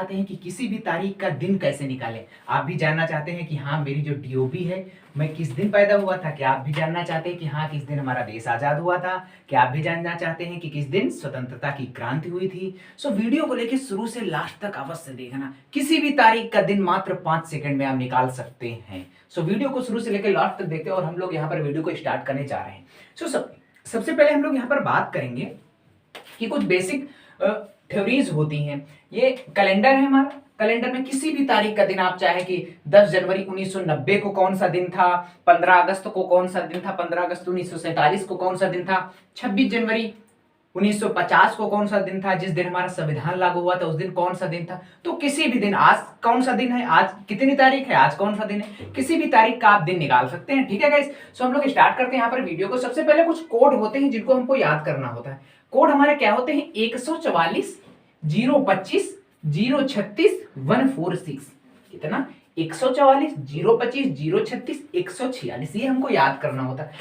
चाहते हैं कि किसी भी तारीख का दिन कैसे निकालें, आप भी जानना चाहते हैं कि हाँ मेरी जो डीओबी है मैं किस दिन पैदा हुआ था, क्या आप भी जानना चाहते हैं कि हाँ किस दिन हमारा देश आजाद हुआ था, क्या आप भी जानना चाहते हैं कि किस दिन स्वतंत्रता की क्रांति हुई थी। सो वीडियो को लेकर शुरू से लास्ट तक अवश्य देखना, किसी भी तारीख का दिन मात्र 5 सेकंड में आप निकाल सकते हैं। सो वीडियो को शुरू से लेकर लास्ट तक देखते हैं और हम लोग यहाँ पर वीडियो को स्टार्ट करने जा रहे हैं। सो सबसे पहले हम लोग यहाँ पर बात करेंगे कि कुछ बेसिक थ्योरीज होती हैं। ये कैलेंडर है हमारा, कैलेंडर में किसी भी तारीख का दिन आप चाहे कि 10 जनवरी 1990 को कौन सा दिन था, 15 अगस्त को कौन सा दिन था, 15 अगस्त 1947 को कौन सा दिन था, 26 जनवरी 1950 को कौन सा दिन था, जिस दिन हमारा संविधान लागू हुआ था उस दिन कौन सा दिन था। तो किसी भी दिन, आज कौन सा दिन है, आज कितनी तारीख है, आज कौन सा दिन है, किसी भी तारीख का आप दिन निकाल सकते हैं। ठीक है गाइस, सो हम लोग स्टार्ट करते हैं यहाँ पर वीडियो को। सबसे पहले कुछ कोड होते हैं जिनको हमको याद करना होता है। कोड हमारे क्या होते हैं, 144 025 036 146। कितना, 144 025 036 146, ये हमको याद करना होता है।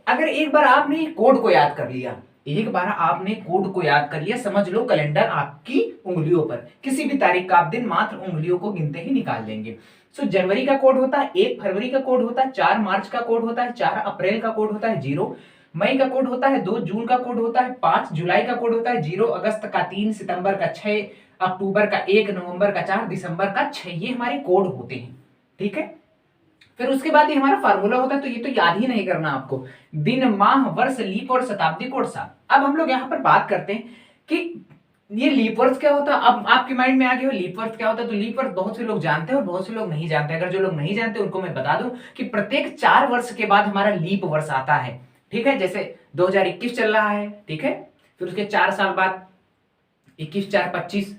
अगर एक बार आपने कोड को याद कर लिया, एक बार आपने कोड को याद कर लिया, समझ लो कैलेंडर आपकी उंगलियों पर, किसी भी तारीख का आप दिन मात्र उंगलियों को गिनते ही निकाल लेंगे। सो जनवरी का कोड होता है, 1 फरवरी का कोड होता है, 4 मार्च का कोड होता है, 4 अप्रैल का कोड होता है 0, मई का कोड होता है 2 जून का कोड होता है, 5 जुलाई का कोड होता है 0 अगस्त का, 3 सितंबर का, 6 अक्टूबर का, 1 नवंबर का, 4 दिसंबर का 6, ये हमारे कोड होते हैं। ठीक है, फिर उसके बाद ये हमारा फार्मूला होता है, तो ये तो याद ही नहीं करना आपको, दिन माह वर्ष लीप और शताब्दी कोड साल। अब हम लोग यहाँ पर बात करते हैं कि ये लीप वर्ष क्या होता है। अब आपके माइंड में आ गया हो लीप वर्ष क्या होता है, तो लीप वर्ष बहुत से लोग जानते हैं और बहुत से लोग नहीं जानते। अगर जो लोग नहीं जानते उनको मैं बता दूं कि प्रत्येक 4 वर्ष के बाद हमारा लीप वर्ष आता है। ठीक है, जैसे 2021 चल रहा है, ठीक है, फिर उसके 4 साल बाद 21 4 25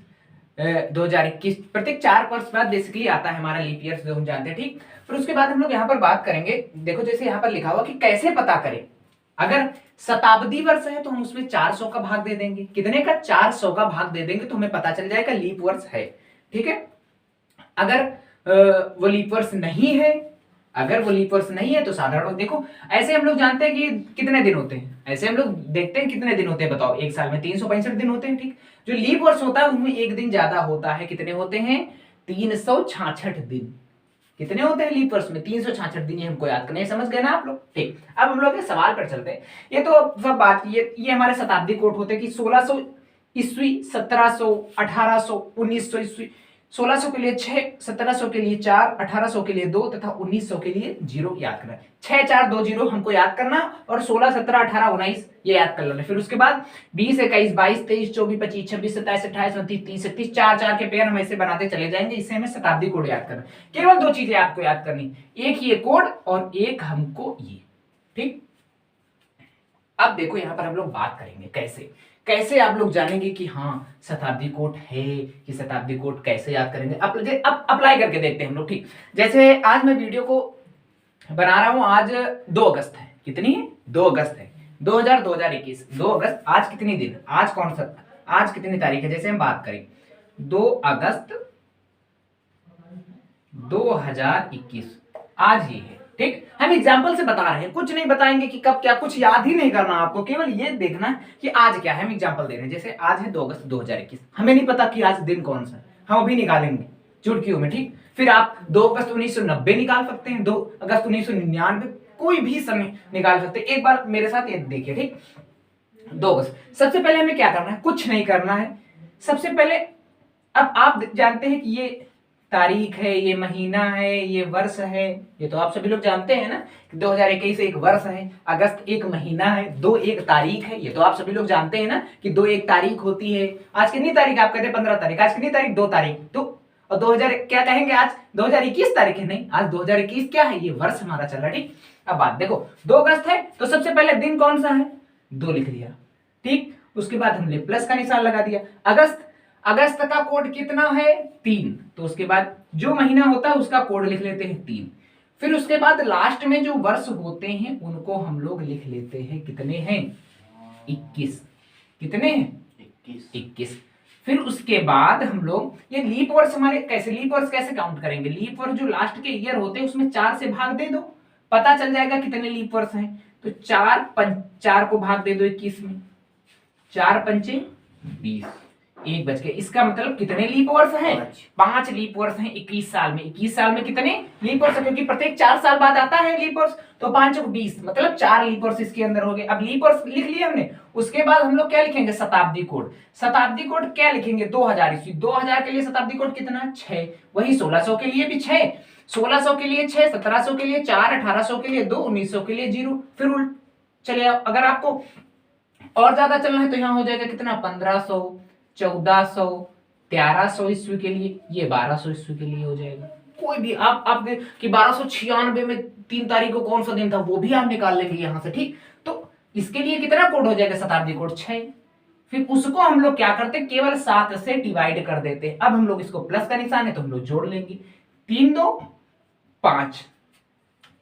2021, प्रत्येक 4 वर्ष बाद बेसिकली आता है हमारा लीप ईयर, जो हम जानते हैं। ठीक, फिर उसके बाद हम लोग यहाँ पर बात करेंगे, देखो जैसे यहाँ पर लिखा हुआ कि कैसे पता करें। अगर शताब्दी वर्ष है तो हम उसमें 400 का भाग दे देंगे, कितने का, 400 का भाग दे देंगे, तो हमें पता चल जाएगा लीप वर्ष है। ठीक है, अगर वो लीप वर्ष नहीं है, अगर वो लीप वर्ष नहीं है तो साधारण, देखो ऐसे हम लोग जानते हैं कि कितने दिन होते हैं, ऐसे हम लोग देखते हैं कितने दिन होते हैं, बताओ, एक साल में 365 दिन होते हैं। ठीक, जो लीप वर्ष होता है उनमें एक दिन ज्यादा होता है, कितने होते हैं, 366 दिन। कितने होते हैं लीप वर्ष में, 366 दिन, ये हमको याद करना है। समझ गए ना आप लोग। ठीक, अब हम लोग सवाल पर चलते हैं। ये तो सब बात, ये हमारे शताब्दी कोड होते हैं कि 1600 ईस्वी, 1700, 1800, 1900 ईस्वी, 1600 के लिए 6, 1700 के लिए 4, 1800 के लिए 2 तथा 1900 के लिए 0 याद करना है। 6 4 2 0 हमको याद करना, और 16 17 18 19 ये याद कर लेना। फिर उसके बाद 20 21 22 23 24 25 26 27 28 29 30 31 4 4 के पेयर हम ऐसे बनाते चले जाएंगे। इससे हमें शताब्दी कोड याद करना। केवल 2 चीजें आपको याद करनी, एक ये कोड और एक हमको ये। ठीक, अब देखो यहाँ पर हम लोग बात करेंगे कैसे कैसे आप लोग जानेंगे कि हाँ शताब्दी कोड है कि शताब्दी कोड कैसे याद करेंगे। अब अप्लाई करके देखते हैं हम लोग। ठीक, जैसे आज मैं वीडियो को बना रहा हूं, आज 2 अगस्त है, कितनी है, 2 अगस्त है 2021, 2 अगस्त, आज कितनी दिन, आज कौन सा, आज कितनी तारीख है, जैसे हम बात करें 2 अगस्त 2021, आज ये है। ठीक, हम एग्जाम्पल से बता रहे हैं, कुछ नहीं बताएंगे कि कब क्या, कुछ याद ही नहीं करना आपको, केवल ये देखना है कि आज क्या है। हम एग्जाम्पल दे रहे हैं, जैसे आज है 2 अगस्त 2021, हमें नहीं पता कि आज दिन कौन सा है, हम अभी निकालेंगे चुटकियों में। ठीक, फिर आप 2 अगस्त 1990 निकाल सकते हैं, 2 अगस्त 1999, कोई भी समय निकाल सकते हैं। एक बार मेरे साथ ये देखिए। ठीक, 2 अगस्त, सबसे पहले हमें क्या करना है, कुछ नहीं करना है। सबसे पहले, अब आप जानते हैं कि ये तारीख है, ये महीना है, ये वर्ष है, ये तो आप सभी लोग जानते हैं ना कि 2021 एक वर्ष है, अगस्त एक महीना है, 2 एक तारीख है, ये तो आप सभी लोग जानते हैं ना कि 2 एक तारीख होती है। आज कितनी तारीख, आप कहते हैं 15 तारीख, आज कितनी तारीख, 2 तारीख, तो और 2000 क्या कहेंगे, आज 2021 तारीख है, नहीं, आज 2021 क्या है, ये वर्ष हमारा चल रहा है। ठीक, अब बात देखो, 2 अगस्त है तो सबसे पहले दिन कौन सा है, 2 लिख दिया। ठीक, उसके बाद हमने प्लस का निशान लगा दिया। अगस्त का कोड कितना है, 3, तो उसके बाद जो महीना होता है उसका कोड लिख लेते हैं 3। फिर उसके बाद लास्ट में जो वर्ष होते हैं उनको हम लोग लिख लेते हैं, कितने हैं, 21, कितने हैं, 21। फिर उसके बाद हम लोग ये लीप वर्ष हमारे कैसे, लीप वर्ष कैसे काउंट करेंगे, लीप वर्ष जो लास्ट के ईयर होते हैं उसमें 4 से भाग दे दो, पता चल जाएगा कितने लीप वर्ष हैं। तो 4 को भाग दे दो 21 में, 4 पंचे 20, 1 बज के, इसका मतलब कितने लीप वर्ष हैं? 5 लीप वर्ष हैं 21 साल में। 21 साल में कितने लीप वर्ष? क्योंकि प्रत्येक 4 साल बाद आता है लीप वर्ष, तो 5 और 20 मतलब 4 लीप वर्ष इसके अंदर हो गए। अब लीप वर्ष लिख लिए हमने, उसके बाद हम लोग क्या लिखेंगे? शताब्दी कोड। शताब्दी कोड क्या लिखेंगे? 2000 ईस्वी। 2000 के लिए शताब्दी कोड कितना? 6। वही 1600 के लिए भी 6, 1600 के लिए 6, 1700 के लिए 4, 1800 के लिए 2, 1900 के लिए 0। फिर उल्ट चलिए, अगर आपको और ज्यादा चलना है तो यहाँ हो जाएगा कितना? 1500, 1400, 1300 ईस्वी के लिए, ये 1200 ईस्वी के लिए हो जाएगा। कोई भी आप कि 1296 में 3 तारीख को कौन सा दिन था वो भी आप निकाल लेंगे यहां से, ठीक। तो इसके लिए कितना कोड हो जाएगा? शताब्दी कोड 6। फिर उसको हम लोग क्या करते हैं? केवल 7 से डिवाइड कर देते हैं। अब हम लोग इसको प्लस का निशान है तो हम लोग जोड़ लेंगे। 3 2 5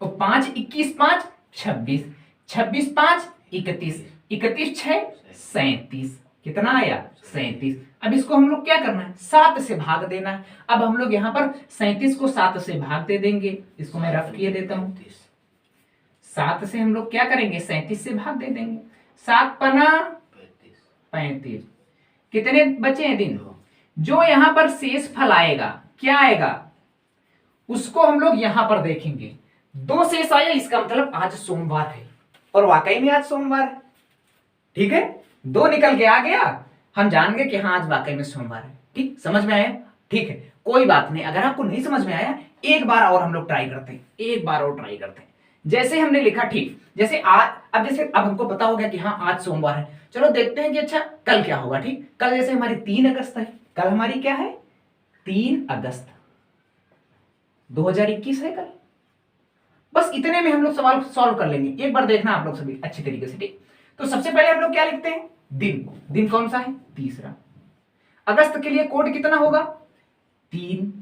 और 5 21 5 26, 26 5 31, 31 6 37। कितना आया? 37। अब इसको हम लोग क्या करना है? 7 से भाग देना है। अब हम लोग यहाँ पर 37 को 7 से भाग दे देंगे। इसको मैं रफ किए देता हूं। 7 से हम लोग क्या करेंगे? 37 से भाग दे देंगे। 7 पना 35। कितने बचे हैं दिन? जो यहाँ पर शेष फल आएगा, क्या आएगा? उसको हम लोग यहां पर देखेंगे। 2 शेष आया, इसका मतलब आज सोमवार है, और वाकई में आज सोमवार है, ठीक है। 2 निकल के आ गया, हम जान गए कि हाँ आज वाकई में सोमवार है। ठीक, समझ में आया? ठीक है, कोई बात नहीं। अगर आपको नहीं समझ में आया, एक बार और हम लोग ट्राई करते हैं, एक बार और ट्राई करते हैं। जैसे हमने लिखा, ठीक, जैसे आज, अब हमको पता हो गया कि हाँ आज सोमवार है। चलो देखते हैं कि अच्छा कल क्या होगा। ठीक, कल जैसे हमारी 3 अगस्त है, कल हमारी क्या है? 3 अगस्त 2021 है कल। बस इतने में हम लोग सवाल सॉल्व कर लेंगे। एक बार देखना आप लोग सभी अच्छी तरीके से, ठीक। तो सबसे पहले हम लोग क्या लिखते हैं? दिन। दिन कौन सा है? तीसरा। अगस्त के लिए कोड कितना होगा? 3।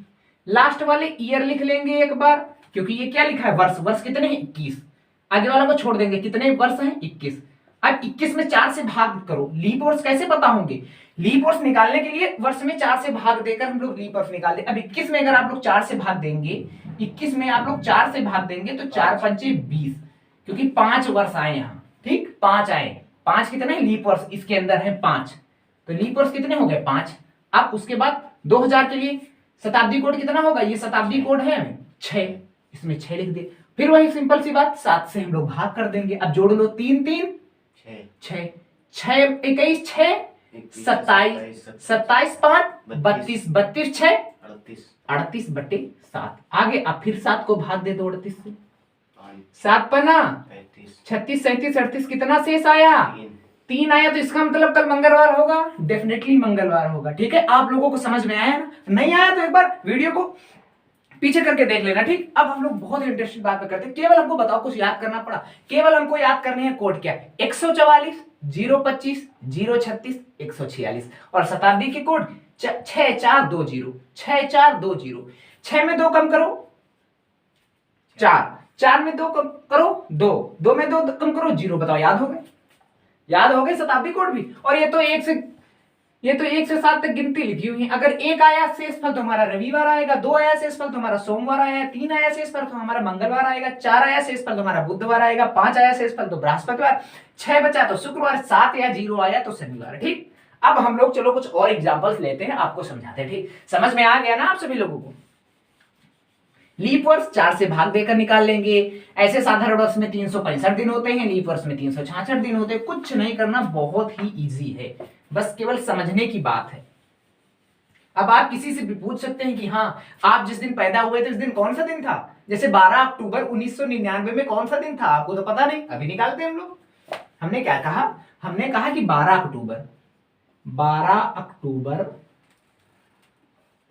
लास्ट वाले ईयर लिख लेंगे एक बार, क्योंकि ये क्या लिखा है? वर्ष। वर्ष कितने हैं? 21। आगे वाला को छोड़ देंगे। कितने वर्ष हैं? 21। अब 21 में 4 से भाग करो। लीप वर्ष कैसे पता होंगे? लीप वर्ष निकालने के लिए वर्ष में 4 से भाग देकर हम लोग लीप वर्ष निकाल दे। अब 21 में अगर आप लोग 4 से भाग देंगे, 21 में आप लोग 4 से भाग देंगे तो 4 पंचे 20, क्योंकि 5 वर्ष आए यहाँ, ठीक, 5 आए। 5 कितने? लीप वर्ष इसके अंदर है 5, तो लीप वर्ष कितने हो गए? 5। अब उसके बाद 2000 के लिए शताब्दी कोड कितना होगा? ये शताब्दी कोड है 6, इसमें 6 लिख दे। फिर वही सिंपल सी बात, 7 से हम लोग भाग कर देंगे। अब जोड़ लो, 3 3 6, 6 21 6 27, 27 5 32, 32 6 38 बटे 7। आगे अब फिर 7 को भाग दे दो 38 से। 7 पना 36, 37, 38, कितना शेष आया? 3 आया। तो इसका मतलब कल मंगलवार होगा, डेफिनेटली मंगलवार होगा। ठीक है, आप लोगों को समझ में आया ना? नहीं आया तो एक बार वीडियो को पीछे करके देख लेना, ठीक। अब हम लोग बहुत इंटरेस्टिंग बात करते हैं। केवल हमको बताओ, कुछ याद करना पड़ा? केवल हमको याद करने हैं कोड क्या? 144 025 036 146, और शताब्दी के कोड 6420 6420। 6 में 2 कम करो 4, 4 में 2 कम करो 2, 2 में 2 कम करो 0। बताओ, याद हो गए? याद हो गए शताब्दी कोड भी। और ये तो 1 से 7 तक गिनती लिखी हुई है। अगर 1 आया शेषफल तो हमारा रविवार आएगा, 2 आया शेषफल तो हमारा सोमवार आया, 3 आया शेषफल तो हमारा मंगलवार आएगा, 4 आया शेषफल तो हमारा बुधवार आएगा, 5 आया शेषफल तो बृहस्पतिवार, 6 बचा तो शुक्रवार, 7 या 0 आया तो शनिवार। ठीक, अब हम लोग चलो कुछ और एग्जाम्पल्स लेते हैं, आपको समझाते हैं। ठीक, समझ में आ गया ना आप सभी लोगों को? लीप वर्ष 4 से भाग देकर निकाल लेंगे। ऐसे साधारण वर्ष में 365 दिन होते हैं, लीप वर्ष में 366 दिन होते हैं। कुछ नहीं करना, बहुत ही इजी है, बस केवल समझने की बात है। अब आप किसी से भी पूछ सकते हैं कि हाँ आप जिस दिन पैदा हुए थे उस दिन कौन सा दिन था? जैसे 12 अक्टूबर 1999 में कौन सा दिन था? आपको तो पता नहीं, अभी निकालते हैं हम लोग। हमने क्या कहा? हमने कहा कि 12 अक्टूबर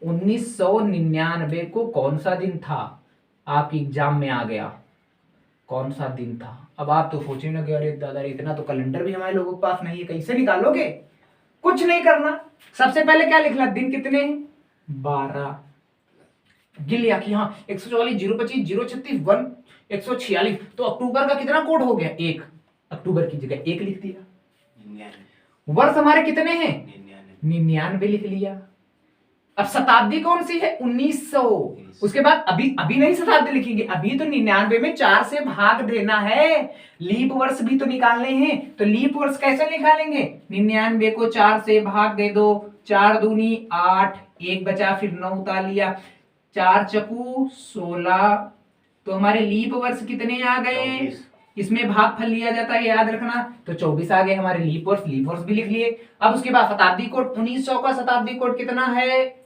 1999 को कौन सा दिन था? आपके एग्जाम में आ गया, कौन सा दिन था? अब आप तो सोचेंगे कि अरे दादा इतना तो कैलेंडर भी हमारे लोगों के पास नहीं है, कैसे निकालोगे? कुछ नहीं करना, सबसे पहले क्या लिखना? दिन कितने हैं? 12। गिन लिया कि हाँ 144 025 036 146, तो अक्टूबर का कितना कोड हो गया? 1। अक्टूबर की जगह 1 लिख दिया। वर्ष हमारे कितने हैं? 99 लिख लिया। अब शताब्दी कौन सी है? 1900। उसके बाद अभी अभी नहीं शताब्दी लिखेंगे, अभी तो 99 में 4 से भाग देना है, लीप वर्ष भी तो निकालने हैं। तो लीप वर्ष कैसे निकालेंगे? 99 को 4 से भाग दे दो, 4 दूनी 8, एक बचा, फिर 9 उतार लिया, 4 चकू 16। तो हमारे लीप वर्ष कितने आ गए? इसमें भागफल लिया जाता है, याद रखना। तो 24 आ गए हमारे लीप वर्ष भी लिख लिए। अब उसके बाद शताब्दी कोड 1900 का शताब्दी कोड कितना है?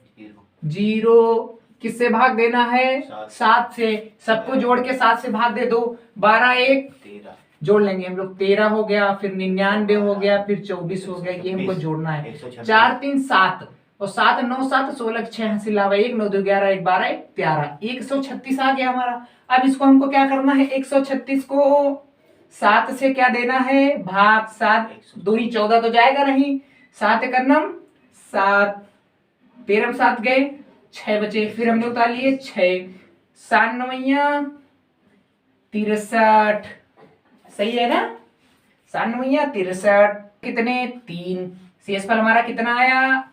0। किससे भाग देना है? 7 से। सबको जोड़ के 7 से भाग दे दो, 12 1 13 जोड़ लेंगे हम लोग, 13 हो गया, फिर 99 हो गया, फिर 24 हो गया। ये हमको जोड़ना है। 4 3 7 और 7 9 7 16 6 हंसी लावा 1 9 2 11 1 12 1 13 136 आ गया हमारा। अब इसको हमको क्या करना है? 136 को 7 से क्या देना है? भाग। 7 दूनी 14 तो जाएगा नहीं, 7 एक 7, 13 में 7 गए, 6 बचे, फिर हमने उतार लिए 6, 7 9 63। सही है ना? 7 9 63 कितने? 3। शेषफल हमारा कितना आया?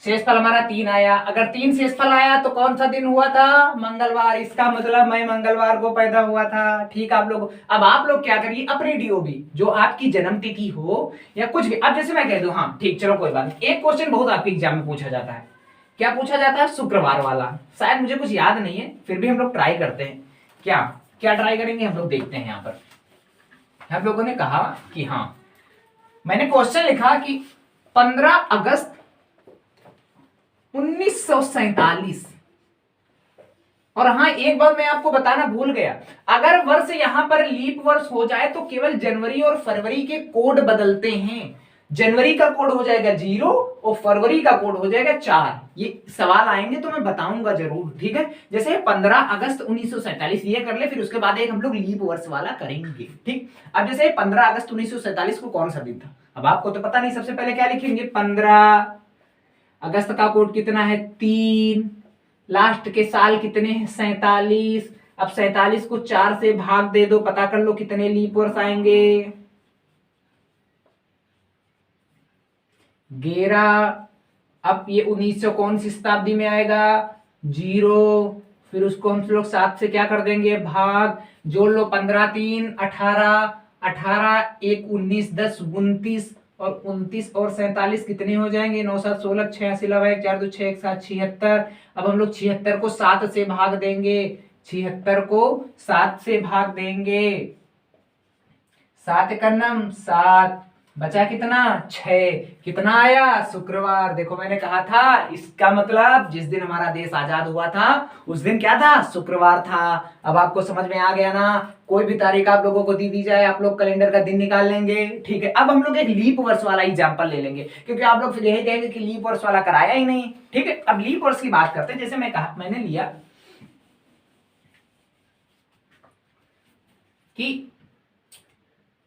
शेषफल हमारा 3 आया। अगर 3 शेषफल आया तो कौन सा दिन हुआ था? मंगलवार। इसका मतलब मैं मंगलवार को पैदा हुआ था। ठीक, आप लोग अब आप लोग क्या करिए, अपने डीओबी जो आपकी जन्म तिथि हो या कुछ भी, अब जैसे मैं कह दूं, हाँ ठीक चलो कोई बात नहीं। एक क्वेश्चन बहुत आपके एग्जाम में पूछा जाता है। क्या पूछा जाता है? शुक्रवार वाला। शायद मुझे कुछ याद नहीं है, फिर भी हम लोग ट्राई करते हैं। क्या क्या ट्राई करेंगे हम लोग? देखते हैं। यहाँ पर आप लोगों ने कहा कि हाँ, मैंने क्वेश्चन लिखा कि 15 अगस्त 1947। और हाँ, एक बात मैं आपको बताना भूल गया, अगर वर्ष यहां पर लीप वर्ष हो जाए तो केवल जनवरी और फरवरी के कोड बदलते हैं। जनवरी का कोड हो जाएगा 0 और फरवरी का कोड हो जाएगा 4। ये सवाल आएंगे तो मैं बताऊंगा जरूर, ठीक है। जैसे 15 अगस्त 1947 ये कर ले, फिर उसके बाद एक हम लोग लीप वर्ष वाला करेंगे, ठीक। अब जैसे 15 अगस्त 1947 को कौन सा दिन था? अब आपको तो पता नहीं, सबसे पहले क्या लिखेंगे? 15 अगस्त का कोड कितना है? 3। लास्ट के साल कितने हैं? 47। अब 47 को 4 से भाग दे दो, पता कर लो कितने लीप वर्ष आएंगे। 11। अब ये 1900 कौन सी शताब्दी में आएगा? 0। फिर उसको हम लोग 7 से क्या कर देंगे? भाग। जोड़ लो, 15 3 18, 18 1 19 10 29 और 29 और 47 कितने हो जाएंगे? 9 7 16 6 80 1 4 2 6 1 7 76। अब हम लोग 76 को 7 से भाग देंगे, 76 को 7 से भाग देंगे, 7 का 7 बचा कितना? 6। कितना आया? शुक्रवार। देखो मैंने कहा था, इसका मतलब जिस दिन हमारा देश आजाद हुआ था उस दिन क्या था? शुक्रवार था। अब आपको समझ में आ गया ना? कोई भी तारीख आप लोगों को दी जाए, आप लोग कैलेंडर का दिन निकाल लेंगे, ठीक है। अब हम लोग एक लीप वर्ष वाला एग्जांपल ले लेंगे, क्योंकि आप लोग फिर यही कहेंगे कि लीप वर्ष वाला कराया ही नहीं, ठीक है। अब लीप वर्ष की बात करते हैं। जैसे मैंने लिया कि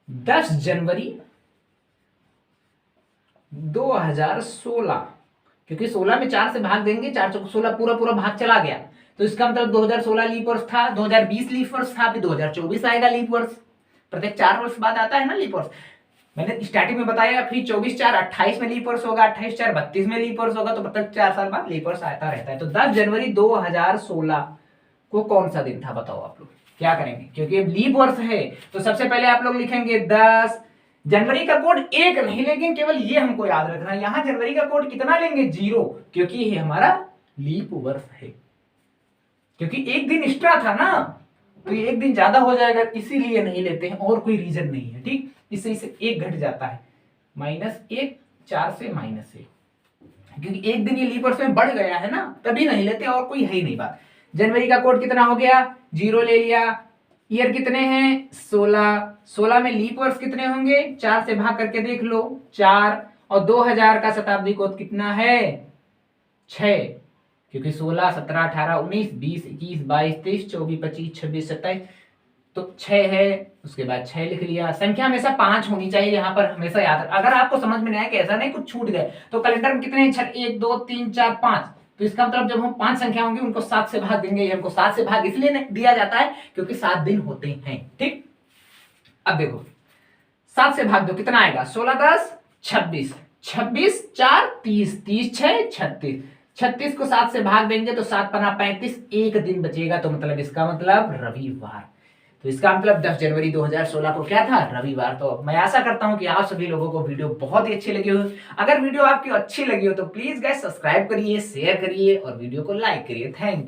10 जनवरी 2016, क्योंकि 16 में 4 से भाग देंगे, 4 चौक 16, पूरा पूरा भाग चला गया, तो इसका मतलब 2016 लीप वर्ष था, 2020 लीप वर्ष था, अभी 2024 आएगा लीप वर्ष। प्रत्येक 4 वर्ष बाद आता है ना लीप वर्ष। मैंने स्टार्टिंग में बताया, फिर 24 4 28 में लीप वर्ष होगा, 28 4 32 में लीप वर्ष होगा, तो प्रत्येक 4 साल बाद लीप वर्ष आता रहता है। तो 10 जनवरी 2016 को कौन सा दिन था? बताओ आप लोग क्या करेंगे, क्योंकि अब लीप वर्ष है। तो सबसे पहले आप लोग लिखेंगे 10। जनवरी का कोड 1 नहीं, लेकिन केवल ये हमको याद रखना है, यहां जनवरी का कोड कितना लेंगे? 0, क्योंकि ये हमारा लीप वर्ष है, क्योंकि एक दिन एक्स्ट्रा था ना, तो ये एक दिन ज्यादा हो जाएगा, इसीलिए नहीं लेते हैं, और कोई रीजन नहीं है, ठीक। इससे इसे 1 घट जाता है, -1 4 से -1, क्योंकि एक दिन ये लीप वर्ष में बढ़ गया है ना, तभी नहीं लेते, और कोई है ही नहीं बात। जनवरी का कोड कितना हो गया? 0 ले लिया। ईयर कितने हैं? 16। 16 में लीप वर्ष कितने होंगे? 4 से भाग करके देख लो, 4। और 2000 का शताब्दी कोड कितना है? 6, क्योंकि 16 17 18 19 20 21 22 23 24 25 26 27, तो 6 है। उसके बाद 6 लिख लिया। संख्या हमेशा 5 होनी चाहिए, यहाँ पर हमेशा याद। अगर आपको समझ में नहीं आया कि ऐसा नहीं कुछ छूट गए, तो कैलेंडर में कितने? 1 2 3 4 5, तो इसका मतलब जब हम 5 संख्या होंगी उनको 7 से भाग देंगे। हमको 7 से भाग इसलिए दिया जाता है क्योंकि 7 दिन होते हैं, ठीक। अब देखो 7 से भाग दो, कितना आएगा? 16 10 26, 26 4 30, 30 6 36, 36 को 7 से भाग देंगे तो 7 पना 35, एक दिन बचेगा, तो मतलब इसका मतलब रविवार। तो इसका मतलब 10 जनवरी 2016 को क्या था, रविवार। तो मैं आशा करता हूं कि आप सभी लोगों को वीडियो बहुत ही अच्छी लगी हो। अगर वीडियो आपकी अच्छी लगी हो तो प्लीज गाइस सब्सक्राइब करिए, शेयर करिए और वीडियो को लाइक करिए। Thank you.